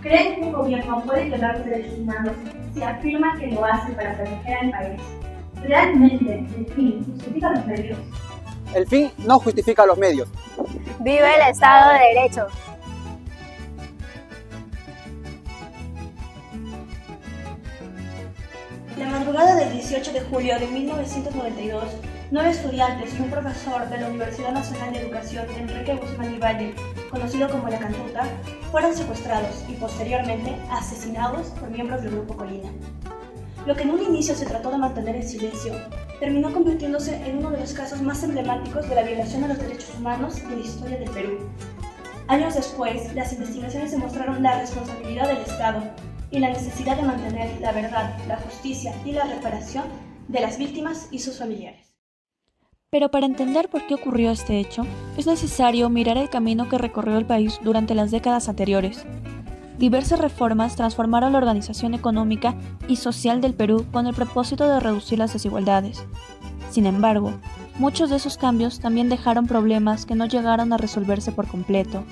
¿Creen que un gobierno puede violar los derechos humanos si afirma que lo hace para proteger al país? ¿Realmente el fin justifica los medios? El fin no justifica los medios. ¡Viva el Estado de Derecho! La madrugada del 18 de julio de 1992, 9 estudiantes y un profesor de la Universidad Nacional de Educación, Enrique Guzmán y Valle, conocido como La Cantuta, fueron secuestrados y posteriormente asesinados por miembros del Grupo Colina. Lo que en un inicio se trató de mantener en silencio, terminó convirtiéndose en uno de los casos más emblemáticos de la violación a los derechos humanos de la historia del Perú. Años después, las investigaciones demostraron la responsabilidad del Estado y la necesidad de mantener la verdad, la justicia y la reparación de las víctimas y sus familiares. Pero para entender por qué ocurrió este hecho, es necesario mirar el camino que recorrió el país durante las décadas anteriores. Diversas reformas transformaron la organización económica y social del Perú con el propósito de reducir las desigualdades. Sin embargo, muchos de esos cambios también dejaron problemas que no llegaron a resolverse por completo.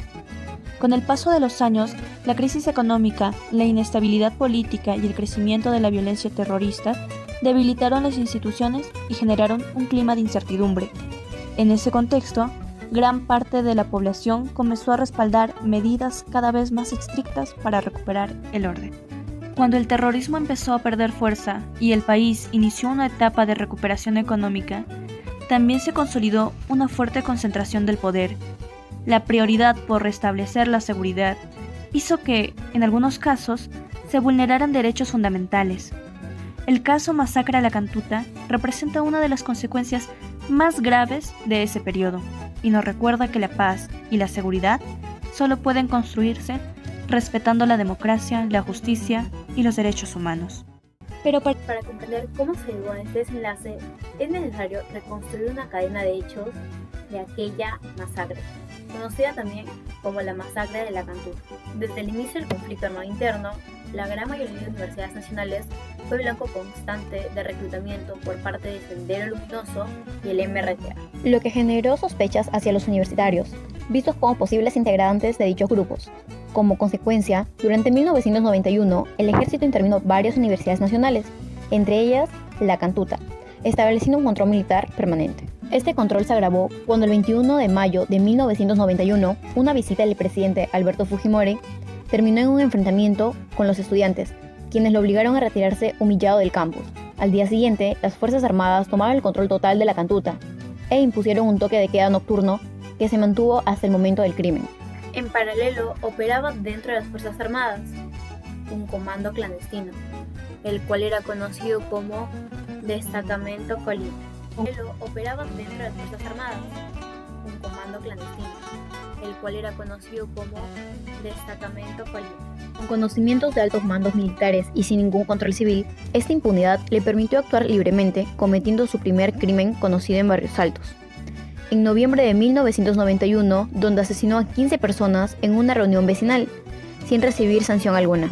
Con el paso de los años, la crisis económica, la inestabilidad política y el crecimiento de la violencia terrorista debilitaron las instituciones y generaron un clima de incertidumbre. En ese contexto, gran parte de la población comenzó a respaldar medidas cada vez más estrictas para recuperar el orden. Cuando el terrorismo empezó a perder fuerza y el país inició una etapa de recuperación económica, también se consolidó una fuerte concentración del poder. La prioridad por restablecer la seguridad hizo que, en algunos casos, se vulneraran derechos fundamentales. El caso Masacre a La Cantuta representa una de las consecuencias más graves de ese periodo y nos recuerda que la paz y la seguridad solo pueden construirse respetando la democracia, la justicia y los derechos humanos. Pero para comprender cómo se llegó a este desenlace, es necesario reconstruir una cadena de hechos de aquella masacre, conocida también como la Masacre de La Cantuta. Desde el inicio del conflicto armado interno, la gran mayoría de universidades nacionales fue blanco constante de reclutamiento por parte de Sendero Luminoso y el MRTA, lo que generó sospechas hacia los universitarios, vistos como posibles integrantes de dichos grupos. Como consecuencia, durante 1991, el ejército intervino varias universidades nacionales, entre ellas La Cantuta, estableciendo un control militar permanente. Este control se agravó cuando el 21 de mayo de 1991, una visita del presidente Alberto Fujimori terminó en un enfrentamiento con los estudiantes, quienes lo obligaron a retirarse humillado del campus. Al día siguiente, las Fuerzas Armadas tomaron el control total de La Cantuta e impusieron un toque de queda nocturno que se mantuvo hasta el momento del crimen. En paralelo, operaba dentro de las Fuerzas Armadas un comando clandestino, el cual era conocido como Destacamento Colina. Operaba dentro de las Fuerzas Armadas un comando clandestino, el cual era conocido como Destacamento Colina. Con conocimientos de altos mandos militares y sin ningún control civil, esta impunidad le permitió actuar libremente, cometiendo su primer crimen conocido en Barrios Altos. En noviembre de 1991, donde asesinó a 15 personas en una reunión vecinal, sin recibir sanción alguna.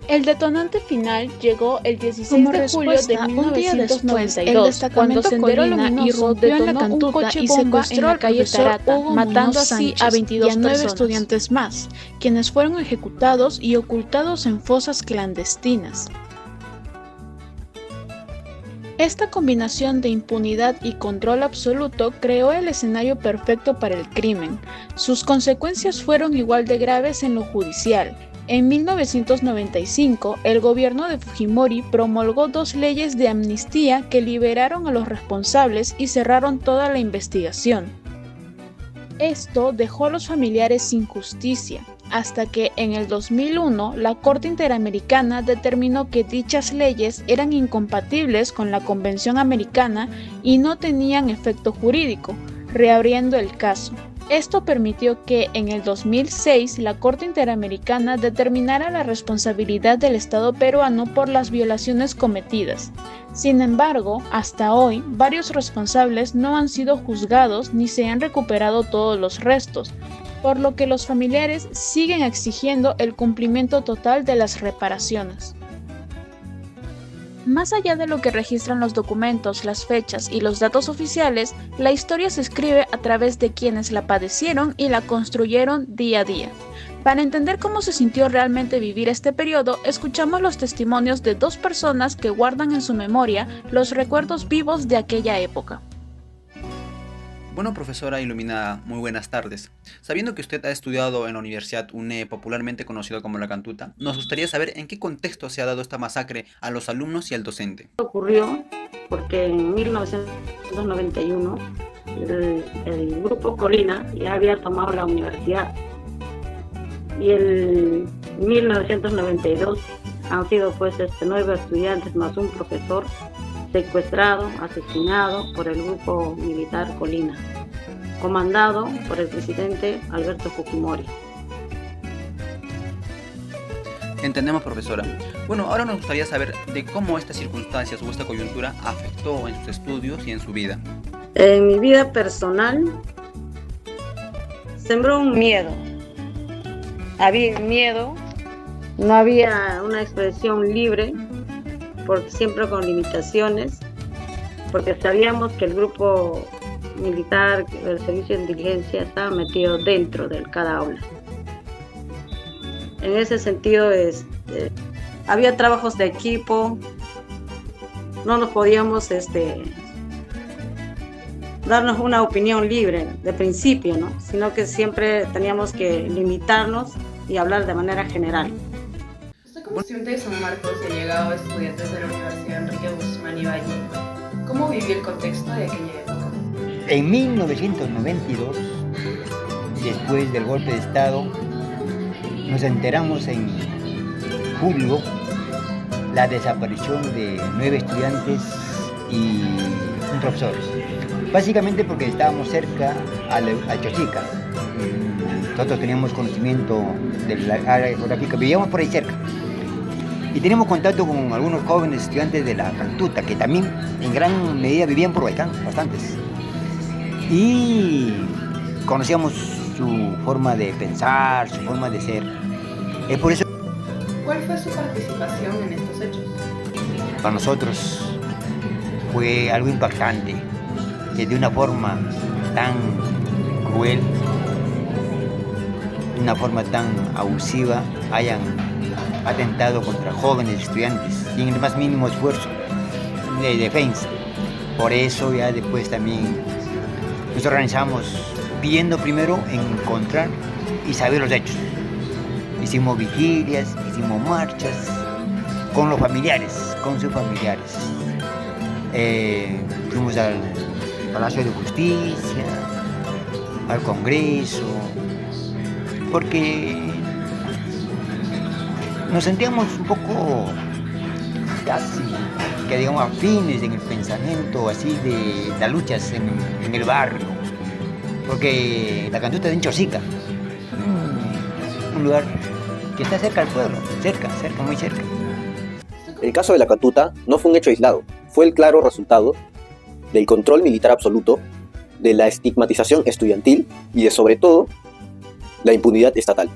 El detonante final llegó el 16 de julio de 1992, cuando Sendero Luminoso detonó un coche bomba en la calle Tarata, matando así a 22 y a 9 estudiantes más, quienes fueron ejecutados y ocultados en fosas clandestinas. Esta combinación de impunidad y control absoluto creó el escenario perfecto para el crimen. Sus consecuencias fueron igual de graves en lo judicial. En 1995, el gobierno de Fujimori promulgó 2 leyes de amnistía que liberaron a los responsables y cerraron toda la investigación. Esto dejó a los familiares sin justicia, hasta que en el 2001 la Corte Interamericana determinó que dichas leyes eran incompatibles con la Convención Americana y no tenían efecto jurídico, reabriendo el caso. Esto permitió que en el 2006 la Corte Interamericana determinara la responsabilidad del Estado peruano por las violaciones cometidas. Sin embargo, hasta hoy, varios responsables no han sido juzgados ni se han recuperado todos los restos, por lo que los familiares siguen exigiendo el cumplimiento total de las reparaciones. Más allá de lo que registran los documentos, las fechas y los datos oficiales, la historia se escribe a través de quienes la padecieron y la construyeron día a día. Para entender cómo se sintió realmente vivir este periodo, escuchamos los testimonios de 2 personas que guardan en su memoria los recuerdos vivos de aquella época. Bueno, profesora iluminada, muy buenas tardes. Sabiendo que usted ha estudiado en la Universidad UNE, popularmente conocido como La Cantuta, nos gustaría saber en qué contexto se ha dado esta masacre a los alumnos y al docente. Ocurrió porque en 1991 el grupo Colina ya había tomado la universidad y en 1992 han sido pues 9 estudiantes más un profesor secuestrado, asesinado por el grupo militar Colina, comandado por el presidente Alberto Fujimori. Entendemos, profesora. Bueno, ahora nos gustaría saber de cómo estas circunstancias o esta coyuntura afectó en sus estudios y en su vida. En mi vida personal sembró un miedo. Había miedo, no había una expresión libre, porque siempre con limitaciones, porque sabíamos que el grupo militar del servicio de inteligencia estaba metido dentro de cada aula. En ese sentido, había trabajos de equipo, no nos podíamos darnos una opinión libre de principio, ¿no? Sino que siempre teníamos que limitarnos y hablar de manera general. Como estudiante de San Marcos y llegado a estudiantes de la Universidad Enrique Guzmán y Valle, ¿cómo vivió el contexto de aquella época? En 1992, después del golpe de Estado, nos enteramos en julio la desaparición de 9 estudiantes y un profesor. Básicamente porque estábamos cerca a Chosica. Nosotros teníamos conocimiento de la área geográfica, vivíamos por ahí cerca. Y teníamos contacto con algunos jóvenes estudiantes de La Cantuta, que también en gran medida vivían por Huaycán, bastantes. Y conocíamos su forma de pensar, su forma de ser. Es por eso. ¿Cuál fue su participación en estos hechos? Para nosotros fue algo impactante, que de una forma tan cruel, de una forma tan abusiva, hayan atentado contra jóvenes estudiantes sin el más mínimo esfuerzo de defensa. Por eso ya después también nos organizamos pidiendo primero encontrar y saber los hechos. Hicimos vigilias, hicimos marchas con los familiares, con sus familiares. Fuimos al Palacio de Justicia, al Congreso, porque nos sentíamos un poco casi, que digamos, afines en el pensamiento así de las luchas en el barrio, porque La Cantuta es en Chosica, un lugar que está cerca del pueblo, cerca, muy cerca. El caso de La Cantuta no fue un hecho aislado, fue el claro resultado del control militar absoluto, de la estigmatización estudiantil y de, sobre todo, la impunidad estatal.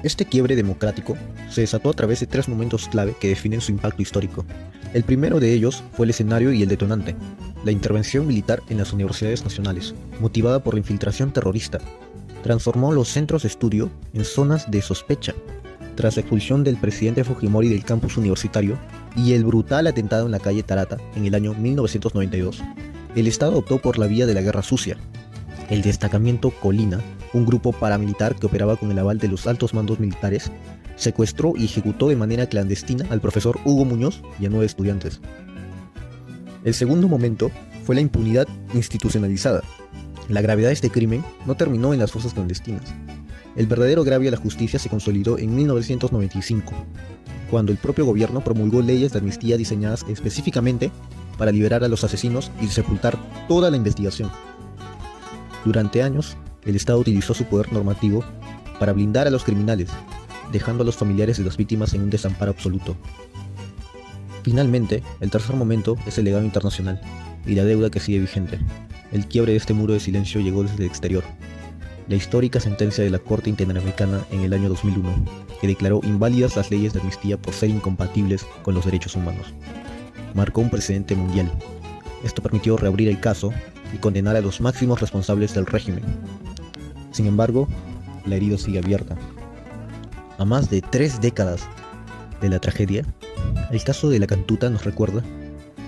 Este quiebre democrático se desató a través de 3 momentos clave que definen su impacto histórico. El primero de ellos fue el escenario y el detonante, la intervención militar en las universidades nacionales, motivada por la infiltración terrorista. Transformó los centros de estudio en zonas de sospecha, tras la expulsión del presidente Fujimori del campus universitario y el brutal atentado en la calle Tarata en el año 1992. El Estado optó por la vía de la guerra sucia. El destacamento Colina, un grupo paramilitar que operaba con el aval de los altos mandos militares, secuestró y ejecutó de manera clandestina al profesor Hugo Muñoz y a 9 estudiantes. El segundo momento fue la impunidad institucionalizada. La gravedad de este crimen no terminó en las fosas clandestinas. El verdadero agravio a la justicia se consolidó en 1995, cuando el propio gobierno promulgó leyes de amnistía diseñadas específicamente para liberar a los asesinos y sepultar toda la investigación. Durante años, el Estado utilizó su poder normativo para blindar a los criminales, dejando a los familiares de las víctimas en un desamparo absoluto. Finalmente, el tercer momento es el legado internacional y la deuda que sigue vigente. El quiebre de este muro de silencio llegó desde el exterior. La histórica sentencia de la Corte Interamericana en el año 2001, que declaró inválidas las leyes de amnistía por ser incompatibles con los derechos humanos, marcó un precedente mundial. Esto permitió reabrir el caso y condenar a los máximos responsables del régimen. Sin embargo, la herida sigue abierta. A más de 3 décadas de la tragedia, el caso de la Cantuta nos recuerda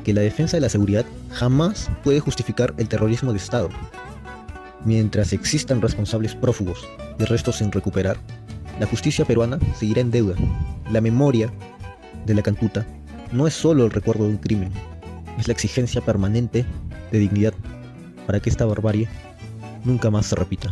que la defensa de la seguridad jamás puede justificar el terrorismo de Estado. Mientras existan responsables prófugos y restos sin recuperar, la justicia peruana seguirá en deuda. La memoria de la Cantuta no es solo el recuerdo de un crimen, es la exigencia permanente de dignidad para que esta barbarie nunca más se repita.